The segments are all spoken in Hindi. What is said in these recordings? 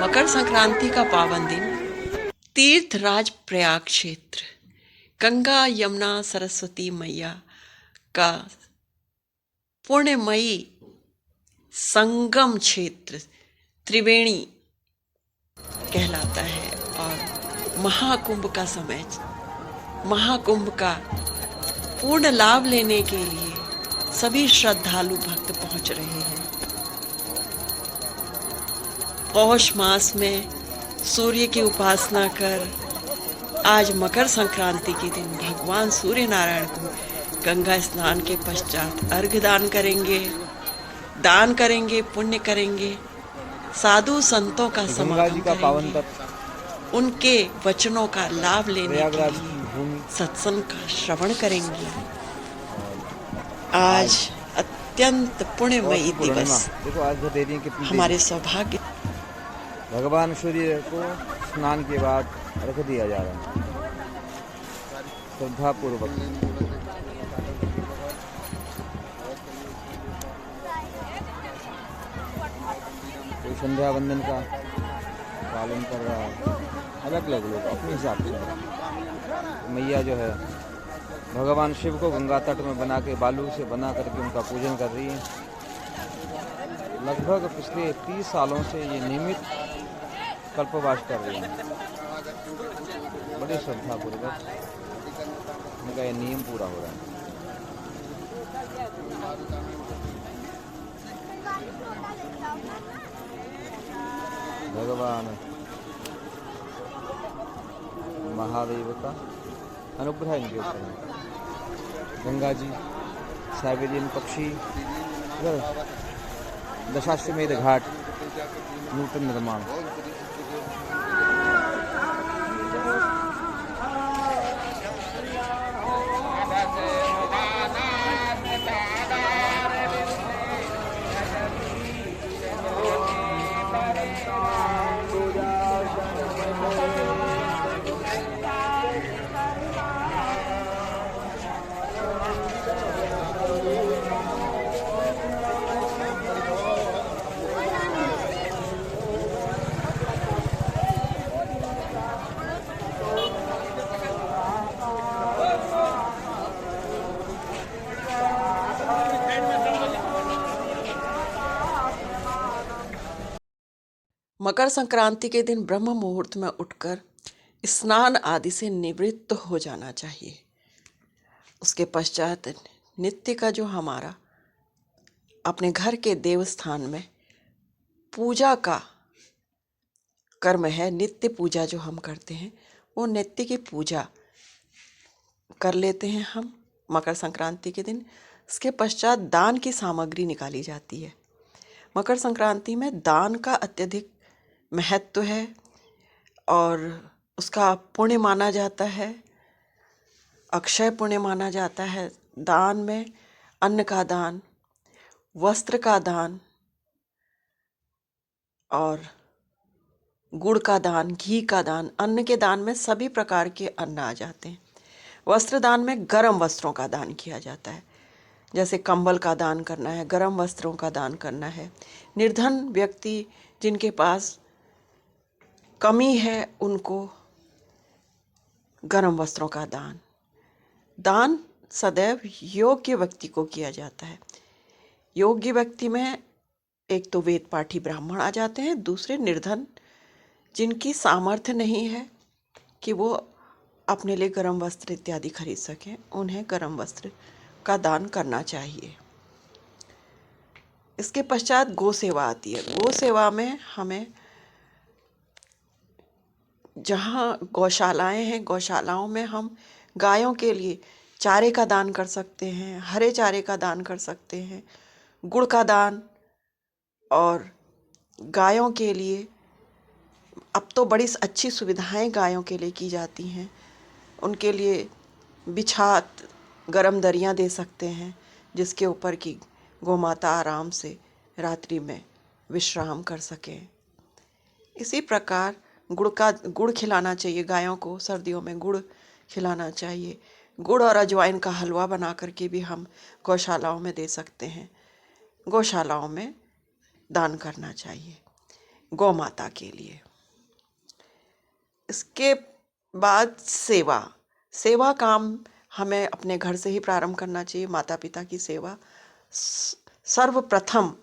मकर संक्रांति का पावन दिन तीर्थराज प्रयाग क्षेत्र गंगा यमुना सरस्वती मैया का पुण्यमयी संगम क्षेत्र त्रिवेणी कहलाता है और महाकुंभ का समय, महाकुंभ का पूर्ण लाभ लेने के लिए सभी श्रद्धालु भक्त पहुंच रहे हैं। पौष मास में सूर्य की उपासना कर आज मकर संक्रांति के दिन भगवान सूर्य नारायण को गंगा स्नान के पश्चात अर्घ्य दान करेंगे, पुण्य करेंगे, साधु संतों का समागम करेंगे, उनके वचनों का लाभ लेने के लिए सत्संग का श्रवण करेंगे। आज अत्यंत पुण्यमयी दिवस हमारे सौभाग्य। भगवान सूर्य को स्नान के बाद अर्घ्य दिया जा रहा है श्रद्धा पूर्वक। कोई संध्या वंदन का पालन कर रहा है, अलग अलग लोग अपने हिसाब से। मैया जो है भगवान शिव को गंगा तट में बना के बालू से बना करके उनका पूजन कर रही है। लगभग पिछले 30 सालों से ये नियमित कल्पवास कर रही है, बड़े श्रद्धा पूर्वक उनका यह नियम पूरा हो रहा है। भगवान महादेव का अनुग्रह इनके ऊपर है। गंगा जी, साइबेरियन पक्षी, दशाश्वमेध घाट नूतन निर्माण। मकर संक्रांति के दिन ब्रह्म मुहूर्त में उठकर स्नान आदि से निवृत्त हो जाना चाहिए। उसके पश्चात नित्य का जो हमारा अपने घर के देवस्थान में पूजा का कर्म है, नित्य पूजा जो हम करते हैं, वो नित्य की पूजा कर लेते हैं हम मकर संक्रांति के दिन। इसके पश्चात दान की सामग्री निकाली जाती है। मकर संक्रांति में दान का अत्यधिक महत्व है और उसका पुण्य माना जाता है, अक्षय पुण्य माना जाता है। दान में अन्न का दान, वस्त्र का दान और गुड़ का दान, घी का दान। अन्न के दान में सभी प्रकार के अन्न आ जाते हैं। वस्त्र दान में गर्म वस्त्रों का दान किया जाता है, जैसे कंबल का दान करना है, गर्म वस्त्रों का दान करना है। निर्धन व्यक्ति जिनके पास कमी है, उनको गर्म वस्त्रों का दान। दान सदैव योग्य व्यक्ति को किया जाता है। योग्य व्यक्ति में एक तो वेद पाठी ब्राह्मण आ जाते हैं, दूसरे निर्धन जिनकी सामर्थ्य नहीं है कि वो अपने लिए गर्म वस्त्र इत्यादि खरीद सकें, उन्हें गर्म वस्त्र का दान करना चाहिए। इसके पश्चात गौ सेवा आती है। गौ सेवा में हमें जहाँ गौशालाएं हैं, गौशालाओं में हम गायों के लिए चारे का दान कर सकते हैं, हरे चारे का दान कर सकते हैं, गुड़ का दान। और गायों के लिए अब तो बड़ी अच्छी सुविधाएं गायों के लिए की जाती हैं। उनके लिए बिछात गरम दरियाँ दे सकते हैं, जिसके ऊपर की गौमाता आराम से रात्रि में विश्राम कर सकें। इसी प्रकार गुड़ खिलाना चाहिए गायों को। सर्दियों में गुड़ खिलाना चाहिए। गुड़ और अजवाइन का हलवा बना करके भी हम गौशालाओं में दे सकते हैं। गौशालाओं में दान करना चाहिए। गौ माता के लिए। इसके बाद सेवा काम हमें अपने घर से ही प्रारंभ करना चाहिए। माता पिता की सेवा सर्वप्रथम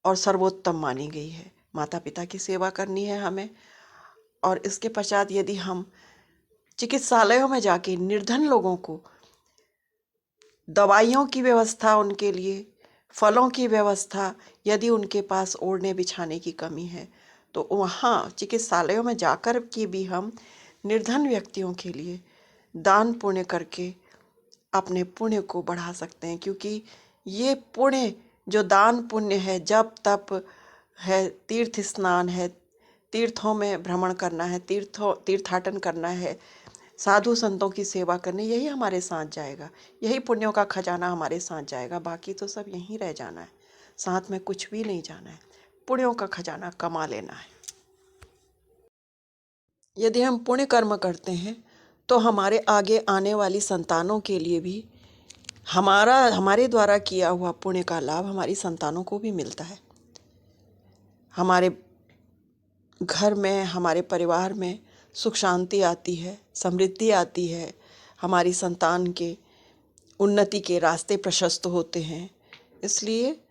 और सर्वोत्तम मानी गई है। माता पिता की सेवा करनी है हमें। और इसके पश्चात यदि हम चिकित्सालयों में जाके निर्धन लोगों को दवाइयों की व्यवस्था, उनके लिए फलों की व्यवस्था, यदि उनके पास ओढ़ने बिछाने की कमी है तो वहाँ चिकित्सालयों में जाकर के भी हम निर्धन व्यक्तियों के लिए दान पुण्य करके अपने पुण्य को बढ़ा सकते हैं। क्योंकि ये पुण्य जो दान पुण्य है, जप तप है, तीर्थ स्नान है, तीर्थों में भ्रमण करना है, तीर्थाटन करना है, साधु संतों की सेवा करनी, यही हमारे साथ जाएगा। यही पुण्यों का खजाना हमारे साथ जाएगा। बाकी तो सब यहीं रह जाना है, साथ में कुछ भी नहीं जाना है। पुण्यों का खजाना कमा लेना है। यदि हम पुण्य कर्म करते हैं तो हमारे आगे आने वाली संतानों के लिए भी हमारे द्वारा किया हुआ पुण्य का लाभ हमारी संतानों को भी मिलता है। हमारे घर में, हमारे परिवार में सुख शांति आती है, समृद्धि आती है, हमारी संतान के उन्नति के रास्ते प्रशस्त होते हैं। इसलिए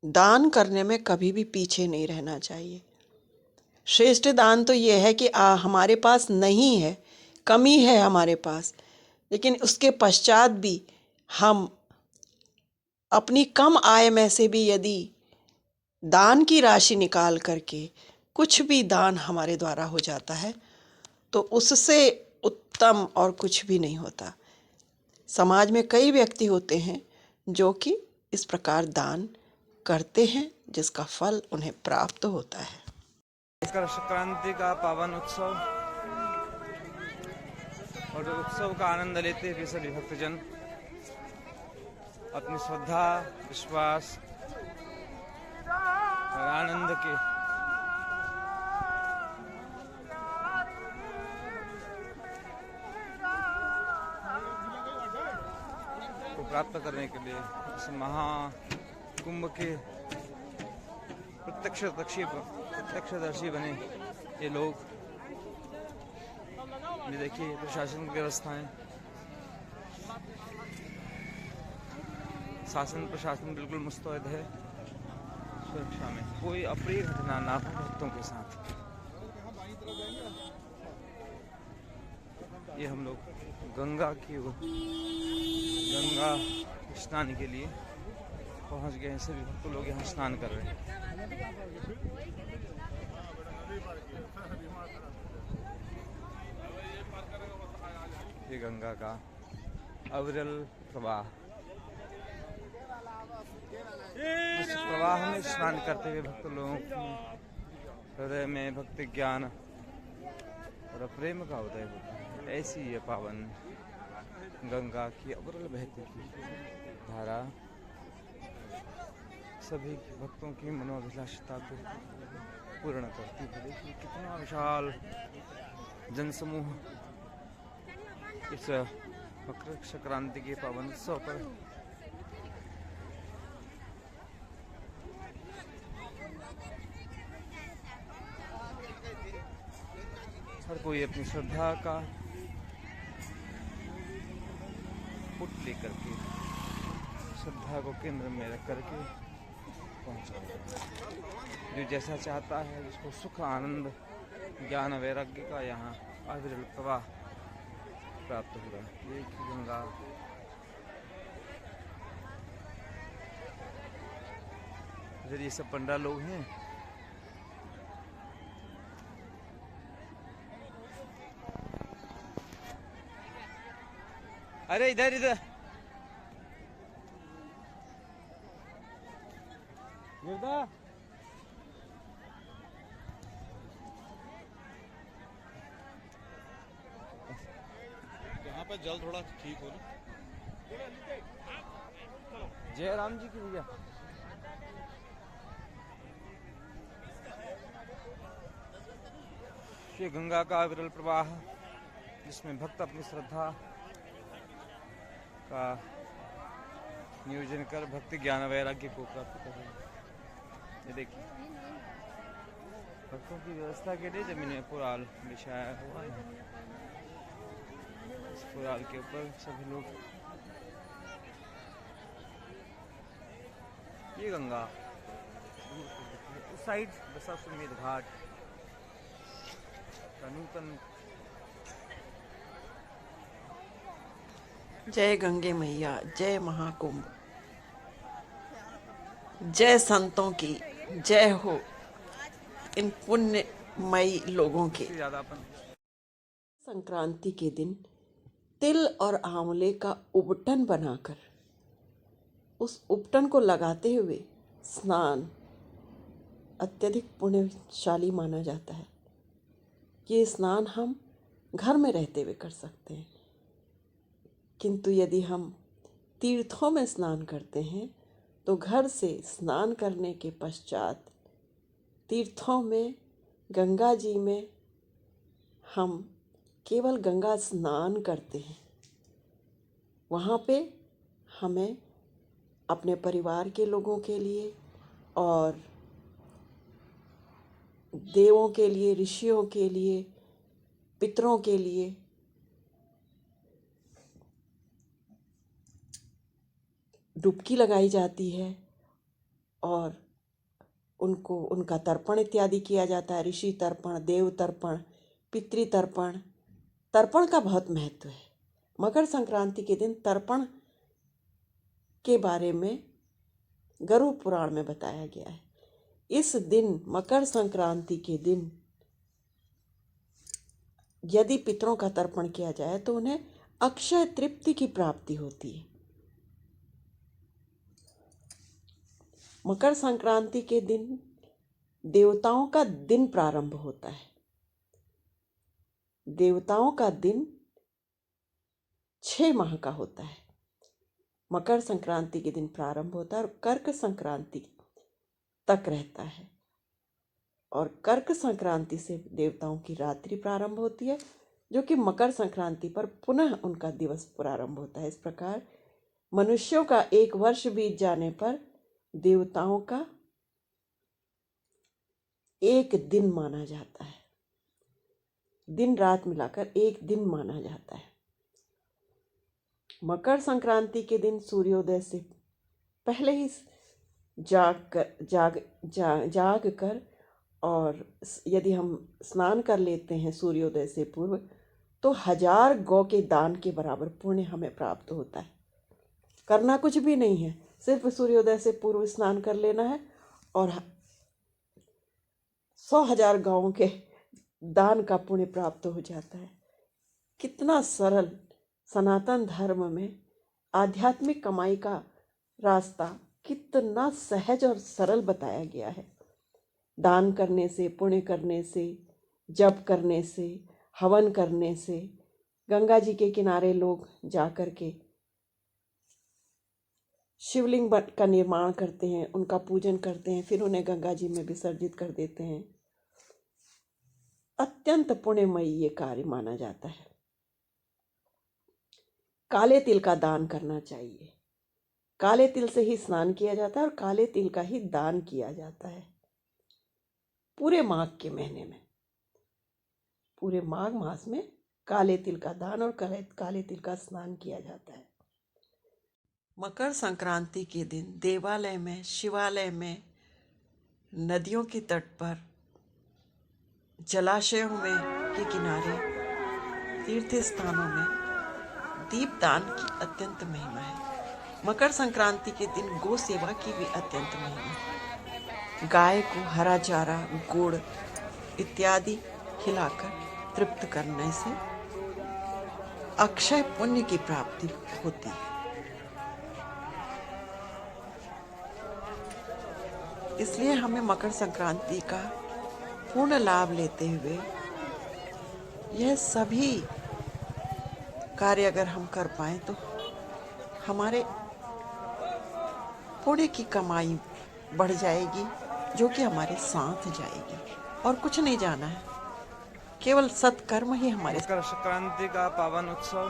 दान करने में कभी भी पीछे नहीं रहना चाहिए। श्रेष्ठ दान तो ये है कि हमारे पास नहीं है, कमी है हमारे पास, लेकिन उसके पश्चात भी हम अपनी कम आय में से भी यदि दान की राशि निकाल करके कुछ भी दान हमारे द्वारा हो जाता है तो उससे उत्तम और कुछ भी नहीं होता। समाज में कई व्यक्ति होते हैं जो कि इस प्रकार दान करते हैं, जिसका फल उन्हें प्राप्त होता है। मकर संक्रांति का पावन उत्सव और उत्सव का आनंद लेते हुए सभी भक्तजन अपनी श्रद्धा, विश्वास और आनंद के को प्राप्त करने के लिए इस महाकुंभ के प्रत्यक्षदर्शी बने ये लोग। ये देखिए प्रशासन की व्यवस्थाएं, शासन प्रशासन बिल्कुल मुस्तैद है सुरक्षा में, कोई अप्रिय घटना ना हो भक्तों के साथ। ये हम लोग गंगा स्नान के लिए पहुंच गए हैं। सभी भक्त लोग यहाँ स्नान कर रहे हैं। ये गंगा का अविरल प्रवाह, इस प्रवाह में स्नान करते हुए भक्त लोगों के हृदय में भक्ति ज्ञान और प्रेम का उदय होता है। ऐसी ये पावन गंगा की अविरल बहती हुई धारा सभी भक्तों की मनोभिलाषिता को पूर्ण करती है। देखिए कितना विशाल जनसमूह इस मकर संक्रांति के पावन उत्सव पर हर कोई अपनी श्रद्धा का पुट लेकर के, श्रद्धा को केंद्र में रख करके पहुंचा। जो जैसा चाहता है, जिसको सुख, आनंद, ज्ञान, वैराग्य का यहाँ अविरल प्रवाह प्राप्त होगा। ये गंगा इधर ये सब पंडा लोग हैं। अरे इधर इधर यहाँ पे जल थोड़ा ठीक हो ना। जय राम जी की भैया। ये गंगा का अविरल प्रवाह जिसमें भक्त अपनी श्रद्धा का नियोजन कर भक्ति ज्ञान वैराग्य को प्राप्त कर रहे हैं। ये देखिए ट्रकों की व्यवस्था के लिए जमीनें पुराल बिछाया हुआ है। इस पुराल के ऊपर सभी लोग, ये गंगा उस साइड दशाश्वमेध घाट का नूतन। जय गंगे मैया, जय महाकुंभ, जय संतों की, जय हो इन पुण्यमयी लोगों के। इससे ज़्यादा अपन संक्रांति के दिन तिल और आंवले का उबटन बनाकर उस उपटन को लगाते हुए स्नान अत्यधिक पुण्यशाली माना जाता है। ये स्नान हम घर में रहते हुए कर सकते हैं, किंतु यदि हम तीर्थों में स्नान करते हैं तो घर से स्नान करने के पश्चात तीर्थों में, गंगा जी में हम केवल गंगा स्नान करते हैं। वहाँ पे हमें अपने परिवार के लोगों के लिए और देवों के लिए, ऋषियों के लिए, पितरों के लिए डुबकी लगाई जाती है और उनको उनका तर्पण इत्यादि किया जाता है। ऋषि तर्पण, देव तर्पण, पितृ तर्पण। तर्पण का बहुत महत्व है। मकर संक्रांति के दिन तर्पण के बारे में गरुड़ पुराण में बताया गया है। इस दिन, मकर संक्रांति के दिन यदि पितरों का तर्पण किया जाए तो उन्हें अक्षय तृप्ति की प्राप्ति होती है। मकर संक्रांति के दिन देवताओं का दिन प्रारंभ होता है। देवताओं का दिन 6 माह का होता है। मकर संक्रांति के दिन प्रारंभ होता है और कर्क संक्रांति तक रहता है। और कर्क संक्रांति से देवताओं की रात्रि प्रारंभ होती है, जो कि मकर संक्रांति पर पुनः उनका दिवस प्रारंभ होता है। इस प्रकार मनुष्यों का 1 वर्ष बीत जाने पर देवताओं का 1 दिन माना जाता है। दिन रात मिलाकर 1 दिन माना जाता है। मकर संक्रांति के दिन सूर्योदय से पहले ही जाग कर और यदि हम स्नान कर लेते हैं सूर्योदय से पूर्व तो 1000 गौ के दान के बराबर पुण्य हमें प्राप्त होता है। करना कुछ भी नहीं है, सिर्फ सूर्योदय से पूर्व स्नान कर लेना है और 100,000 गायों के दान का पुण्य प्राप्त हो जाता है। कितना सरल सनातन धर्म में आध्यात्मिक कमाई का रास्ता कितना सहज और सरल बताया गया है। दान करने से, पुण्य करने से, जप करने से, हवन करने से, गंगा जी के किनारे लोग जा कर के शिवलिंग का निर्माण करते हैं, उनका पूजन करते हैं, फिर उन्हें गंगा जी में विसर्जित कर देते हैं। अत्यंत पुण्यमयी ये कार्य माना जाता है। काले तिल का दान करना चाहिए। काले तिल से ही स्नान किया जाता है और काले तिल का ही दान किया जाता है। पूरे माघ के महीने में, पूरे माघ मास में काले तिल का दान और काले तिल का स्नान किया जाता है। मकर संक्रांति के दिन देवालय में, शिवालय में, नदियों के तट पर, जलाशयों में के किनारे, तीर्थ स्थानों में दीपदान की अत्यंत महिमा है। मकर संक्रांति के दिन गौ सेवा की भी अत्यंत महिमा है। गाय को हरा चारा, गुड़ इत्यादि खिलाकर तृप्त करने से अक्षय पुण्य की प्राप्ति होती है। इसलिए हमें मकर संक्रांति का पूर्ण लाभ लेते हुए यह सभी कार्य अगर हम कर पाएं तो हमारे पुण्य की कमाई बढ़ जाएगी, जो कि हमारे साथ जाएगी। और कुछ नहीं जाना है, केवल सत्कर्म ही हमारे। मकर संक्रांति का पावन उत्सव